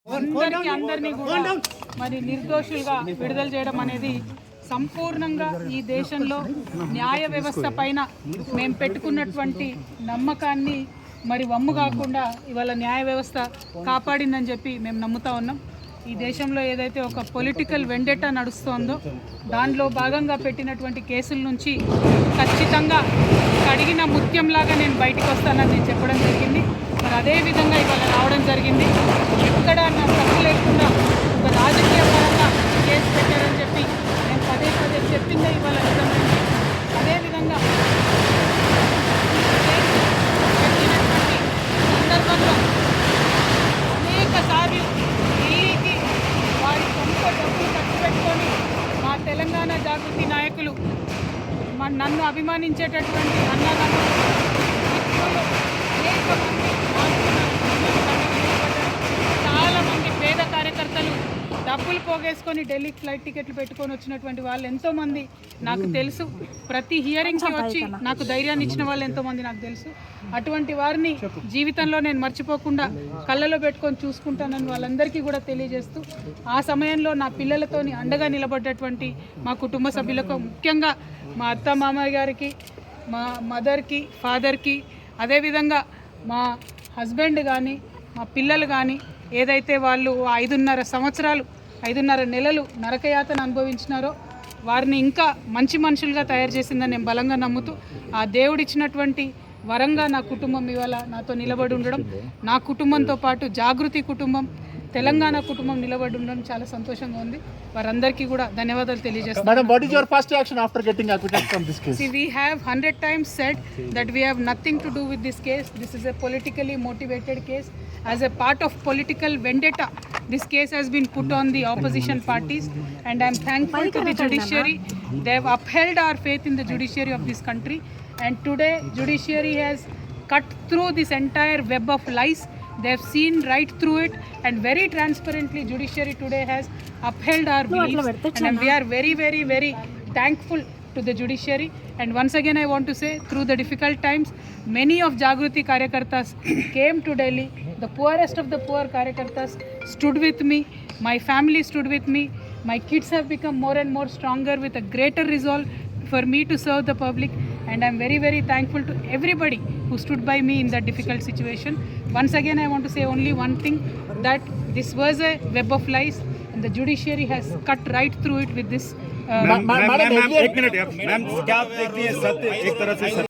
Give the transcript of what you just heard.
అందరినీ కూడా మరి నిర్దోషులుగా విడుదల చేయడం అనేది సంపూర్ణంగా ఈ దేశంలో న్యాయ వ్యవస్థ పైన మేము పెట్టుకున్నటువంటి నమ్మకాన్ని మరి వమ్ము కాకుండా ఇవాళ న్యాయ వ్యవస్థ కాపాడిందని చెప్పి మేము నమ్ముతా ఉన్నాం. ఈ దేశంలో ఏదైతే ఒక పొలిటికల్ వెండెటా నడుస్తోందో దానిలో భాగంగా పెట్టినటువంటి కేసుల నుంచి ఖచ్చితంగా కడిగిన ముత్యంలాగా నేను బయటకు వస్తానని నేను చెప్పడం జరిగింది. మరి అదేవిధంగా ఇవాళ రావడం జరిగింది. ఎక్కడ నా తప్పు లేకుండా ఒక రాజకీయ పరంగా కేసు పెట్టారని చెప్పి నేను పదే పదే చెప్పిందే ఇవాళ నిజమైంది. అదేవిధంగా పెట్టినటువంటి సందర్భంలో అనేక సార్లు ఢిల్లీకి వారి సొంత డబ్బులు ఖర్చు పెట్టుకొని మా తెలంగాణ జాగృతి నాయకులు నన్ను అభిమానించేటటువంటి అన్నదమ్ములు అనేక మంది చాలా మంది పేద కార్యకర్తలు డబ్బులు పోగేసుకొని ఢిల్లీకి ఫ్లైట్ టికెట్లు పెట్టుకొని వచ్చినటువంటి వాళ్ళు ఎంతోమంది నాకు తెలుసు. ప్రతి హియరింగ్కి వచ్చి నాకు ధైర్యాన్ని ఇచ్చిన వాళ్ళు ఎంతోమంది నాకు తెలుసు. అటువంటి వారిని జీవితంలో నేను మర్చిపోకుండా కళ్ళలో పెట్టుకొని చూసుకుంటానని వాళ్ళందరికీ కూడా తెలియజేస్తూ ఆ సమయంలో నా పిల్లలతోని అండగా నిలబడ్డటువంటి మా కుటుంబ సభ్యులకు, ముఖ్యంగా మా అత్త మామయ్య గారికి, మా మదర్కి, ఫాదర్కి, అదేవిధంగా మా హస్బెండ్ కానీ మా పిల్లలు కానీ ఏదైతే వాళ్ళు 5.5 నెలలు నరకయాతన అనుభవించినారో వారిని ఇంకా మంచి మనుషులుగా తయారు చేసిందని నేను బలంగా నమ్ముతూ ఆ దేవుడిచ్చినటువంటి వరంగా నా కుటుంబం ఇవాళ నాతో నిలబడి ఉండడం, నా కుటుంబంతో పాటు జాగృతి కుటుంబం, తెలంగాణ కుటుంబం నిలబడి ఉండడం చాలా సంతోషంగా ఉంది. వారందరికీ కూడా ధన్యవాదాలు తెలియజేస్తాను. Madam, what is your first reaction after getting acquitted from this case? See, we have 100 times said that we have nothing to do with this case. This is a politically motivated case. As a part of political vendetta, this case has been put on the opposition parties, and I am thankful to the judiciary. They have upheld our faith in the judiciary of this country, and today judiciary has cut through this entire web of lies. They have seen right through it, and very transparently judiciary today has upheld our beliefs, and we are very, very, very thankful to the judiciary. And once again I want to say, through the difficult times, many of Jagruti Karyakartas came to Delhi. The poorest of the poor Karyakartas stood with me. My family stood with me. My kids have become more and more stronger with a greater resolve for me to serve the public, and I am very, very thankful to everybody who stood by me in that difficult situation. Once again I want to say only one thing, that this was a web of lies, and the judiciary has cut right through it with this. Ma'am एक minute, ma'am क्या आप देखती हैं सत्य एक तरह से